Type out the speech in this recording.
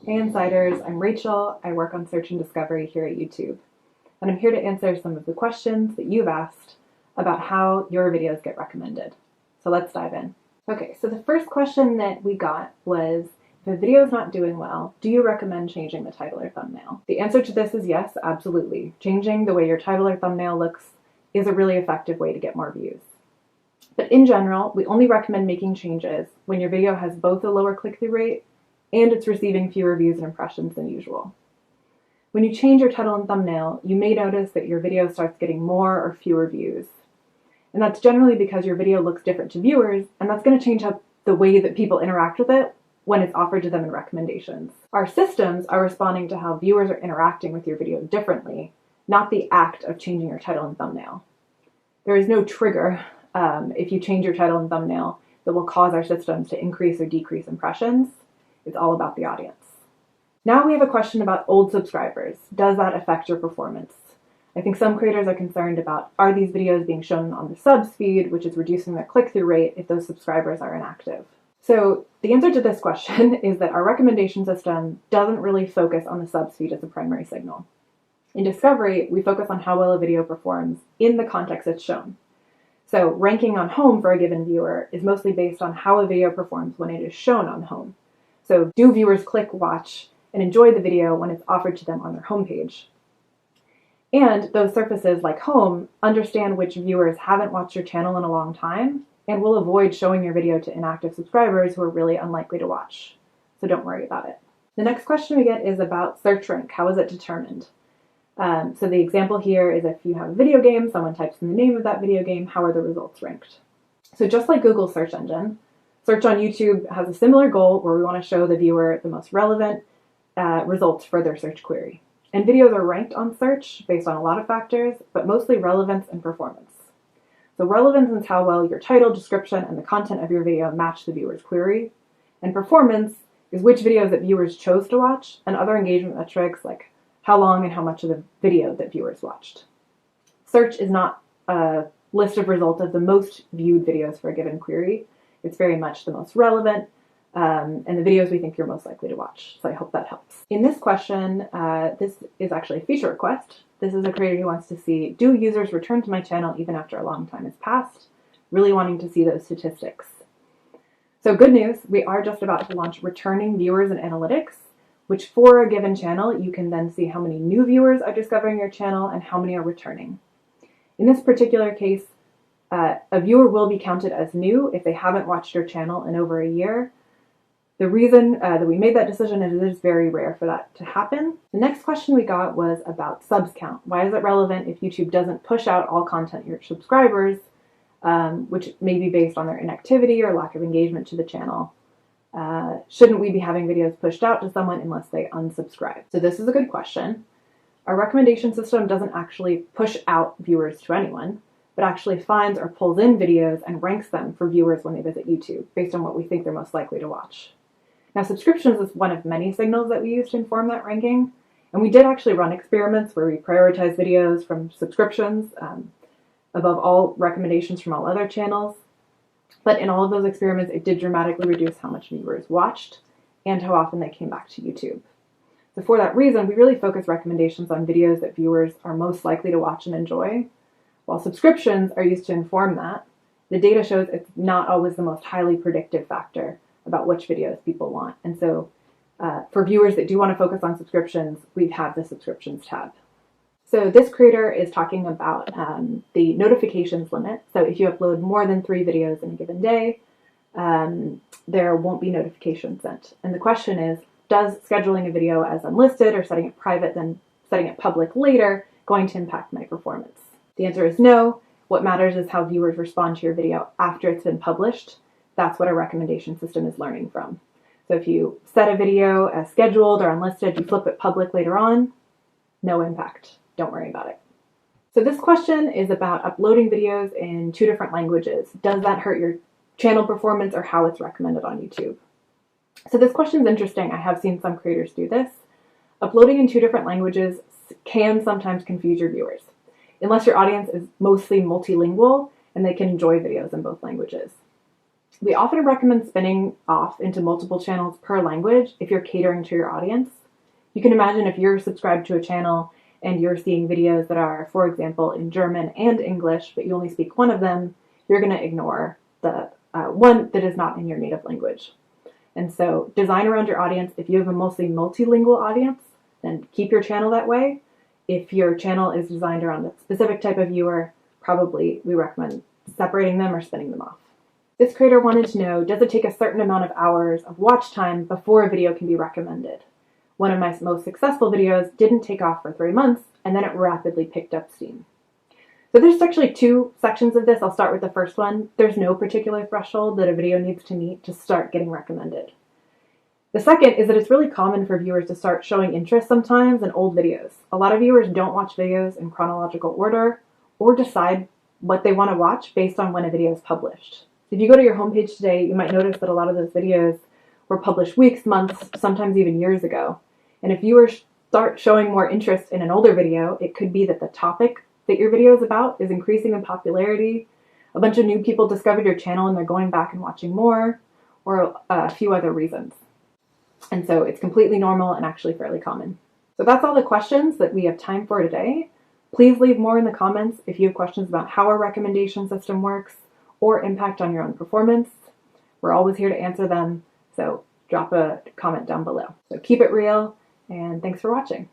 Hey Insiders, I'm Rachel. I work on search and discovery here at YouTube. And I'm here to answer some of the questions that you've asked about how your videos get recommended. So let's dive in. Okay, so the first question that we got was, if a video is not doing well, do you recommend changing the title or thumbnail? The answer to this is yes, absolutely. Changing the way your title or thumbnail looks is a really effective way to get more views. But in general, we only recommend making changes when your video has both a lower click-through rate and it's receiving fewer views and impressions than usual. When you change your title and thumbnail, you may notice that your video starts getting more or fewer views. And that's generally because your video looks different to viewers, and that's going to change up the way that people interact with it when it's offered to them in recommendations. Our systems are responding to how viewers are interacting with your video differently, not the act of changing your title and thumbnail. There is no trigger if you change your title and thumbnail that will cause our systems to increase or decrease impressions. It's all about the audience. Now we have a question about old subscribers. Does that affect your performance? I think some creators are concerned about, are these videos being shown on the subs feed, which is reducing their click-through rate if those subscribers are inactive? So the answer to this question is that our recommendation system doesn't really focus on the subs feed as a primary signal. In Discovery, we focus on how well a video performs in the context it's shown. So ranking on home for a given viewer is mostly based on how a video performs when it is shown on home. So do viewers click watch and enjoy the video when it's offered to them on their homepage? And those surfaces like home understand which viewers haven't watched your channel in a long time and will avoid showing your video to inactive subscribers who are really unlikely to watch. So don't worry about it. The next question we get is about search rank. How is it determined? So the example here is if you have a video game, someone types in the name of that video game, how are the results ranked? So just like Google's search engine, search on YouTube has a similar goal where we want to show the viewer the most relevant results for their search query. And videos are ranked on search based on a lot of factors, but mostly relevance and performance. So relevance is how well your title, description, and the content of your video match the viewer's query. And performance is which videos that viewers chose to watch, and other engagement metrics like how long and how much of the video that viewers watched. Search is not a list of results of the most viewed videos for a given query. It's very much the most relevant and the videos we think you're most likely to watch. So I hope that helps. In this question, this is actually a feature request. This is a creator who wants to see, do users return to my channel even after a long time has passed? Really wanting to see those statistics. So good news, we are just about to launch returning viewers and analytics, which for a given channel, you can then see how many new viewers are discovering your channel and how many are returning. In this particular case, a viewer will be counted as new if they haven't watched your channel in over a year. The reason that we made that decision is it is very rare for that to happen. The next question we got was about subs count. Why is it relevant if YouTube doesn't push out all content to your subscribers, which may be based on their inactivity or lack of engagement to the channel? Shouldn't we be having videos pushed out to someone unless they unsubscribe? So this is a good question. Our recommendation system doesn't actually push out viewers to anyone, but actually finds or pulls in videos and ranks them for viewers when they visit YouTube based on what we think they're most likely to watch. Now, subscriptions is one of many signals that we use to inform that ranking, and we did actually run experiments where we prioritize videos from subscriptions above all recommendations from all other channels. But in all of those experiments, it did dramatically reduce how much viewers watched and how often they came back to YouTube. So for that reason, we really focus recommendations on videos that viewers are most likely to watch and enjoy. While subscriptions are used to inform that, the data shows it's not always the most highly predictive factor about which videos people want. And so for viewers that do want to focus on subscriptions, we have the subscriptions tab. So this creator is talking about the notifications limit. So if you upload more than 3 videos in a given day, there won't be notifications sent. And the question is, does scheduling a video as unlisted or setting it private, then setting it public later, going to impact my performance? The answer is no. What matters is how viewers respond to your video after it's been published. That's what our recommendation system is learning from. So if you set a video as scheduled or unlisted, you flip it public later on, no impact. Don't worry about it. So this question is about uploading videos in 2 different languages. Does that hurt your channel performance or how it's recommended on YouTube? So this question is interesting. I have seen some creators do this. Uploading in 2 different languages can sometimes confuse your viewers, unless your audience is mostly multilingual and they can enjoy videos in both languages. We often recommend spinning off into multiple channels per language if you're catering to your audience. You can imagine if you're subscribed to a channel and you're seeing videos that are, for example, in German and English, but you only speak one of them, you're going to ignore the one that is not in your native language. And so design around your audience. If you have a mostly multilingual audience, then keep your channel that way. If your channel is designed around a specific type of viewer, probably we recommend separating them or spinning them off. This creator wanted to know, does it take a certain amount of hours of watch time before a video can be recommended? One of my most successful videos didn't take off for 3 months, and then it rapidly picked up steam. So there's actually 2 sections of this. I'll start with the first one. There's no particular threshold that a video needs to meet to start getting recommended. The second is that it's really common for viewers to start showing interest sometimes in old videos. A lot of viewers don't watch videos in chronological order or decide what they want to watch based on when a video is published. If you go to your homepage today, you might notice that a lot of those videos were published weeks, months, sometimes even years ago. And if viewers start showing more interest in an older video, it could be that the topic that your video is about is increasing in popularity, a bunch of new people discovered your channel and they're going back and watching more, or a few other reasons. And so it's completely normal and actually fairly common. So that's all the questions that we have time for today. Please leave more in the comments if you have questions about how our recommendation system works or impact on your own performance. We're always here to answer them, so drop a comment down below. So keep it real, and thanks for watching.